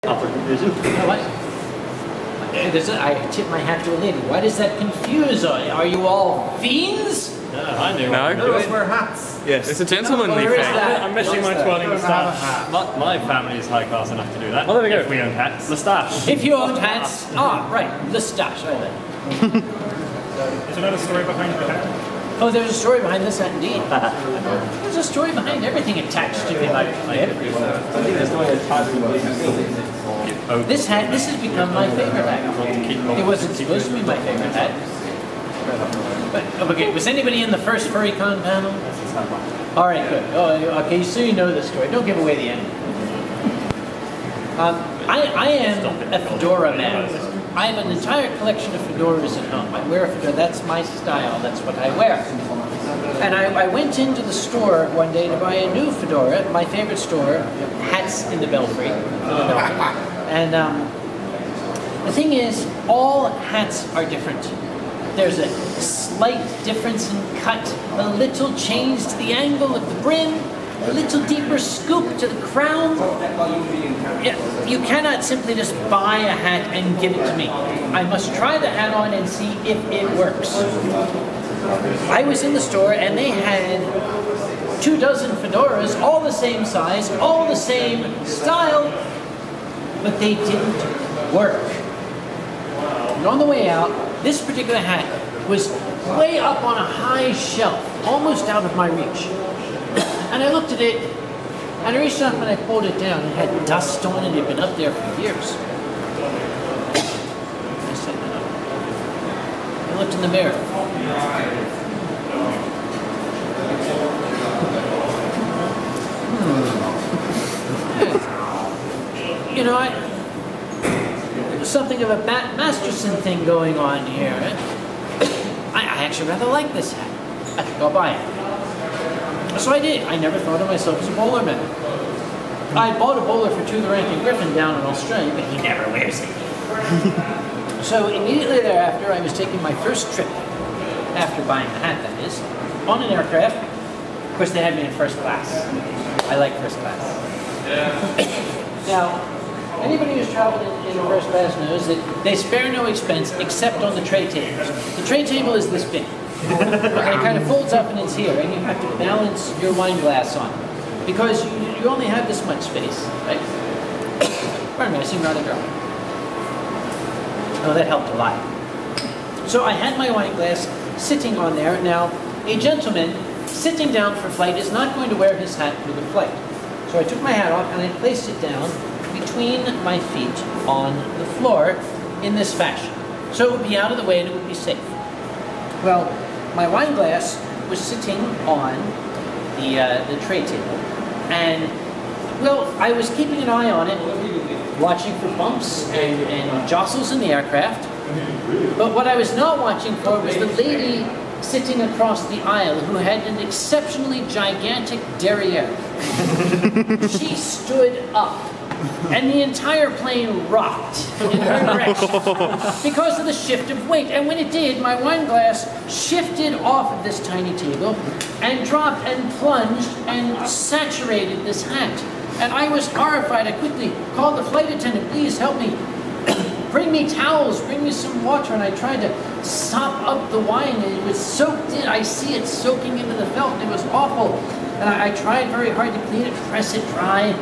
What? I tip my hat to a lady. Why does that confuse you? Are you all fiends? No, I knew. No. Those were hats. Yes. It's a gentlemanly thing. I'm missing my twirling Those have a moustache. hat. My family is high class enough to do that. Oh, there we go. If we own hats. Moustache. If you owned hats. Ah, right. The stash. I bet. Is there another story behind the hat? Oh, there's a story behind this hat, indeed. There's a story behind everything attached to it. This hat, this has become my favorite hat. It wasn't supposed to be my favorite hat. But, okay, was anybody in the first FurryCon panel? All right, good. Oh, okay, so you know the story. Don't give away the end. I am a fedora man. I have an entire collection of fedoras at home. I wear a fedora. That's my style. That's what I wear. And I went into the store one day to buy a new fedora, my favorite store, Hats in the Belfry, Philadelphia. And the thing is, all hats are different. There's a slight difference in cut, a little change to the angle of the brim, a little deeper scoop to the crown. You cannot simply just buy a hat and give it to me. I must try the hat on and see if it works. I was in the store and they had 24 fedoras, all the same size, all the same style, but they didn't work. And on the way out, this particular hat was way up on a high shelf, almost out of my reach. And I looked at it, and I reached up and I pulled it down. It had dust on it. It had been up there for years. I set it up. I looked in the mirror. You know, there's something of a Masterson thing going on here. I actually rather like this hat. I think I'll buy it. So I did. I never thought of myself as a bowler man. I bought a bowler for the Rankin Griffin down in Australia, but he never wears it. So immediately thereafter, I was taking my first trip, after buying the hat that is, on an aircraft. Of course, they had me in first class. I like first class. Now, anybody who's traveled in first class knows that they spare no expense except on the tray tables. The tray table is this big. And it kind of folds up and it's here, and you have to balance your wine glass on it. Because you only have this much space, right? Pardon me, I seem rather drunk. Oh, that helped a lot. So I had my wine glass sitting on there. Now, a gentleman sitting down for flight is not going to wear his hat through the flight. So I took my hat off and I placed it down between my feet on the floor in this fashion. So it would be out of the way and it would be safe. Well, my wine glass was sitting on the tray table, and well, I was keeping an eye on it, watching for bumps and jostles in the aircraft. But what I was not watching for was the lady sitting across the aisle who had an exceptionally gigantic derriere. She stood up. And the entire plane rocked in her direction because of the shift of weight. And when it did, my wine glass shifted off of this tiny table and dropped and plunged and saturated this hat. And I was horrified. I quickly called the flight attendant, please help me. Bring me towels, bring me some water. And I tried to sop up the wine, and it was soaked in. I see it soaking into the felt. It was awful. And I tried very hard to clean it, press it dry.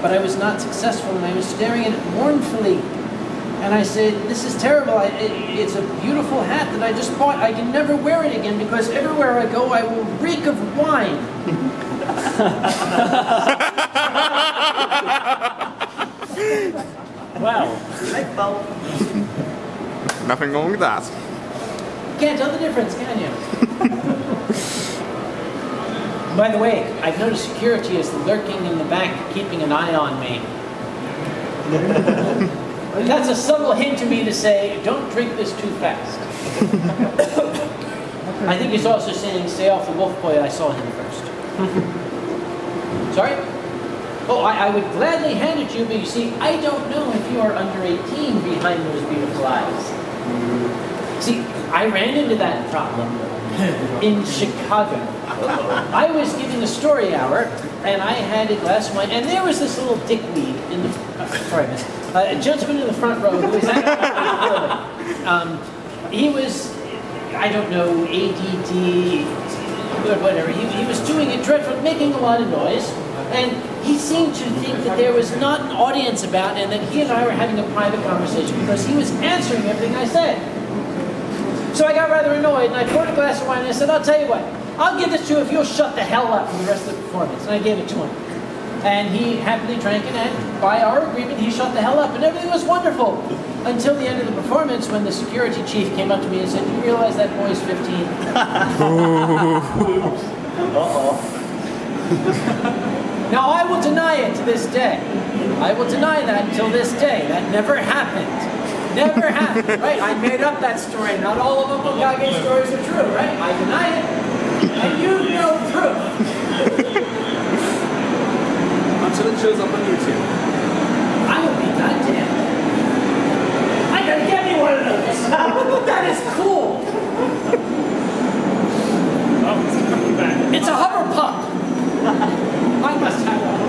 But I was not successful, and I was staring at it mournfully. And I said, this is terrible. It's a beautiful hat that I just bought. I can never wear it again because everywhere I go, I will reek of wine. Wow. Nothing wrong with that. You can't tell the difference, can you? By the way, I've noticed security is lurking in the back, keeping an eye on me. That's a subtle hint to me to say, don't drink this too fast. I think he's also saying, stay off the wolf boy, I saw him first. Sorry? Oh, I would gladly hand it to you, but you see, I don't know if you are under 18 behind those beautiful eyes. See, I ran into that problem in Chicago. I was giving a story hour, and I had a glass of wine, and there was this little dickweed in the, sorry, miss, a gentleman in the front row who was he was, I don't know, ADD, whatever. He was doing it dreadful, making a lot of noise, and he seemed to think that there was not an audience about, and that he and I were having a private conversation because he was answering everything I said. So I got rather annoyed, and I poured a glass of wine, and I said, I'll tell you what, I'll give this to you if you'll shut the hell up for the rest of the performance. And I gave it to him. And he happily drank it, and by our agreement, he shut the hell up, and everything was wonderful. Until the end of the performance, when the security chief ccame up to me and said, you realize that boy's 15? Uh-oh. Now, I will deny it to this day. I will deny that until this day. That never happened. Never happened, right? I made up that story. Not all of Uncle Kage's stories are true, right? I deny it. And you know proof. Until it shows up on YouTube. I will be goddamn. I gotta get me one of those. That is cool. Oh, it's coming back. It's a hover pup. I must have one.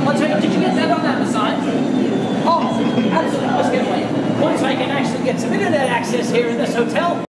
I'll tell you, did you get that on Amazon? Oh, absolutely. Let's get away. Once I can actually get some internet access here in this hotel.